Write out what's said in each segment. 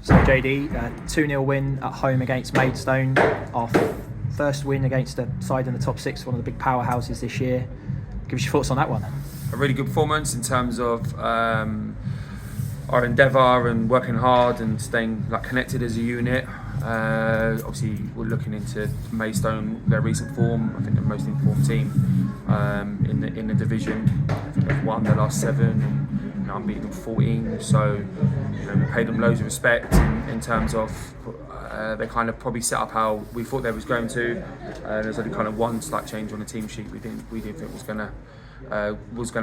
So JD, 2-0 win at home against Maidstone. Our first win against a side in the top six, one of the big powerhouses this year. Give us your thoughts on that one. A really good performance in terms of our endeavour and working hard and staying connected as a unit. Obviously, we're looking into Maidstone, their recent form. I think they're the most informed team in the division. I think they've won their last 7 and unbeaten them 14. So we paid them loads of respect in terms of they kind of probably set up how we thought they was going to. There's only kind of one slight change on the team sheet we didn't think was going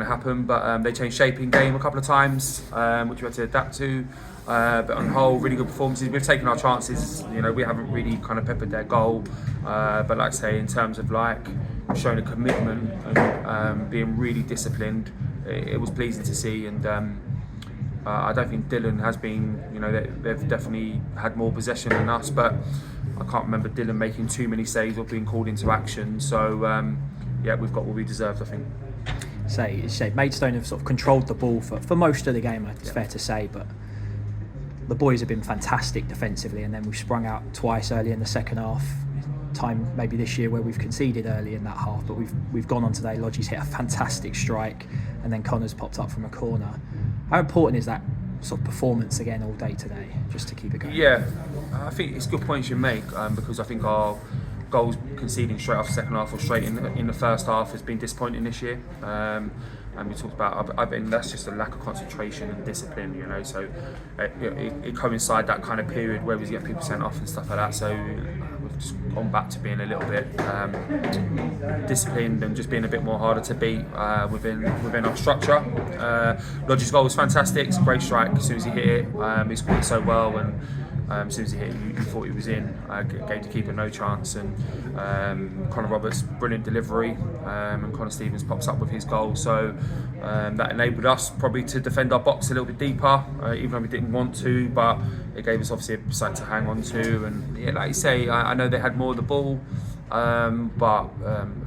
to happen, but they changed shape in game a couple of times, which we had to adapt to. But on the whole, really good performances. We've taken our chances. We haven't really kind of peppered their goal, but like I say, in terms of showing a commitment and being really disciplined, it was pleasing to see. And I don't think Dylan has been. They've definitely had more possession than us, but I can't remember Dylan making too many saves or being called into action. So yeah, we've got what we deserved, I think. Say Maidstone have sort of controlled the ball for most of the game, it's fair to say, but the boys have been fantastic defensively, and then we've sprung out twice early in the second half. Time maybe this year where we've conceded early in that half, but we've gone on today. Lodgie's hit a fantastic strike, and then Connor's popped up from a corner. How important is that sort of performance again all day today, just to keep it going? Yeah, I think it's good points you make, because I think our goals conceding straight off the second half or straight in the first half has been disappointing this year. And we talked about, I think that's just a lack of concentration and discipline, so it coincided that kind of period where we get people sent off and stuff like that. So we've just gone back to being a little bit disciplined and just being a bit more harder to beat within our structure. Lodge's goal was fantastic. It's a great strike. As soon as he hit it, he scored it so well, and as soon as he hit it, you thought he was in. Gave the keeper no chance, and Connor Roberts, brilliant delivery, and Connor Stevens pops up with his goal. So that enabled us probably to defend our box a little bit deeper, even though we didn't want to, but it gave us obviously something to hang on to. And yeah, like you say, I know they had more of the ball, but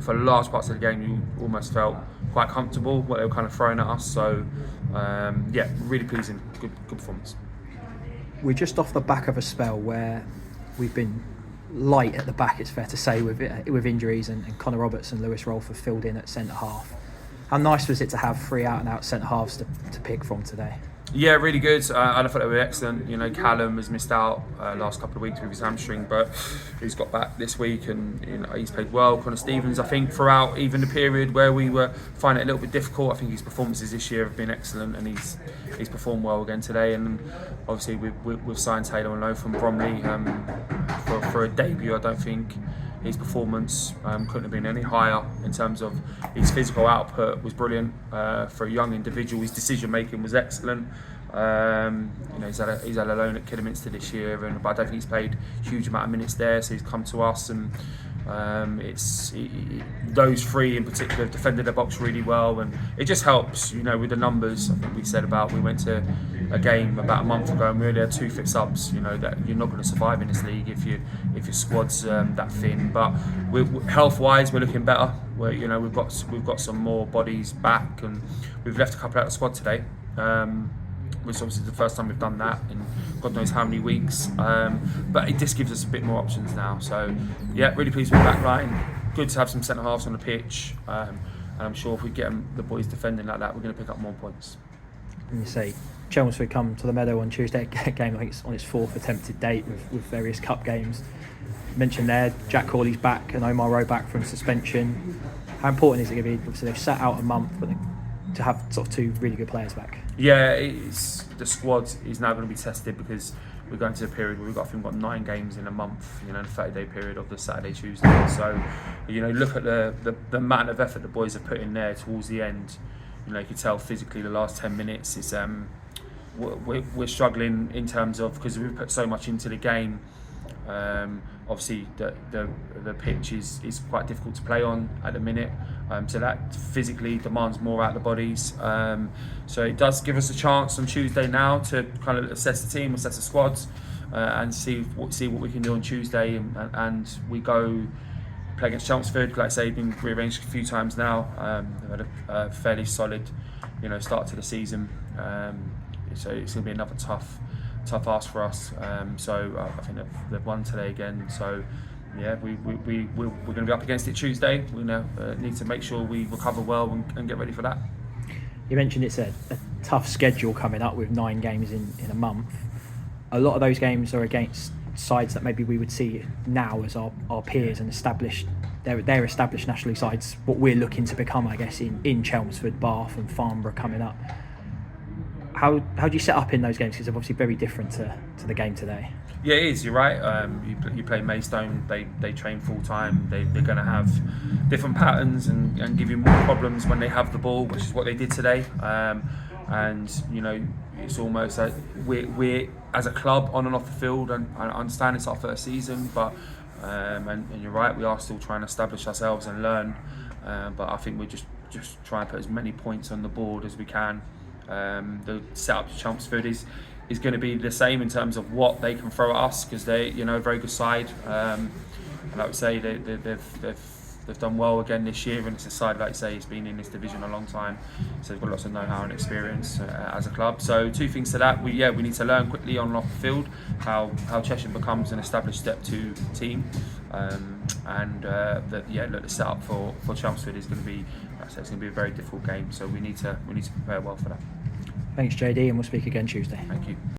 for large parts of the game you almost felt quite comfortable what they were kind of throwing at us. So yeah, really pleasing, good performance. We're just off the back of a spell where we've been light at the back, it's fair to say, with injuries, and Connor Roberts and Lewis Rolfe have filled in at centre half. How nice was it to have 3 out and out centre halves to pick from today? Yeah, really good. I thought they were excellent. Callum has missed out last couple of weeks with his hamstring, but he's got back this week, and he's played well. Connor Stevens, I think, throughout even the period where we were finding it a little bit difficult, I think his performances this year have been excellent, and he's performed well again today. And obviously we've signed Taylor on loan from Bromley for a debut. I don't think his performance couldn't have been any higher in terms of his physical output was brilliant for a young individual. His decision making was excellent. He's had a loan at Kidderminster this year, but I don't think he's played a huge amount of minutes there. So he's come to us, and those 3 in particular have defended their box really well, and it just helps. With the numbers, I think we said about we went to a game about a month ago and we only had 2 fit subs. That you're not going to survive in this league if your squad's that thin. But health-wise, we're looking better. We've got some more bodies back, and we've left a couple out of the squad today. Which obviously is the first time we've done that in God knows how many weeks, but it just gives us a bit more options now. So yeah, really pleased with the back line. Good to have some centre halves on the pitch, and I'm sure if we get the boys defending like that, we're going to pick up more points. And you say Chelmsford come to the Meadow on Tuesday, game I think it's on its 4th attempted date with various cup games. Mentioned there, Jack Corley's back and Omar Rowe back from suspension. How important is it going to be? Obviously they've sat out a month, but to have sort of 2 really good players back. Yeah, the squad is now going to be tested because we're going to a period where we've got 9 games in a month, a 30-day period of the Saturday, Tuesday. So, look at the amount of effort the boys have put in there towards the end. You can tell physically the last 10 minutes is we're struggling in terms of, because we've put so much into the game. Obviously the pitch is quite difficult to play on at the minute, so that physically demands more out of the bodies. So it does give us a chance on Tuesday now to kind of assess the team, assess the squads, and see what we can do on Tuesday. And we go play against Chelmsford. Like I say, been rearranged a few times now. They've had a fairly solid, start to the season. So it's going to be another tough tough ask for us. So I think they've won today again. So yeah, we're going to be up against it Tuesday. We need to make sure we recover well and get ready for that. You mentioned it's a tough schedule coming up with 9 games in a month. A lot of those games are against sides that maybe we would see now as our peers and established. They're established national league sides. What we're looking to become, I guess, in Chelmsford, Bath, and Farnborough coming up. How do you set up in those games? Because they're obviously very different to the game today. Yeah, it is. You're right. You play Maidstone. They train full time. They're going to have different patterns and give you more problems when they have the ball, which is what they did today. And it's almost like we're as a club on and off the field. And I understand it's our first season, but and you're right. We are still trying to establish ourselves and learn. But I think we're just trying to put as many points on the board as we can. The setup to Chelmsford is going to be the same in terms of what they can throw at us, because they, a very good side. And like we say, they've done well again this year, and it's a side, like you say, it's been in this division a long time, so they've got lots of know-how and experience as a club. So 2 things to that: we need to learn quickly on and off the field how Chesham becomes an established Step 2 team, the setup for Chelmsford is going to be, like I said, it's going to be a very difficult game. So we need to prepare well for that. Thanks, JD, and we'll speak again Tuesday. Thank you.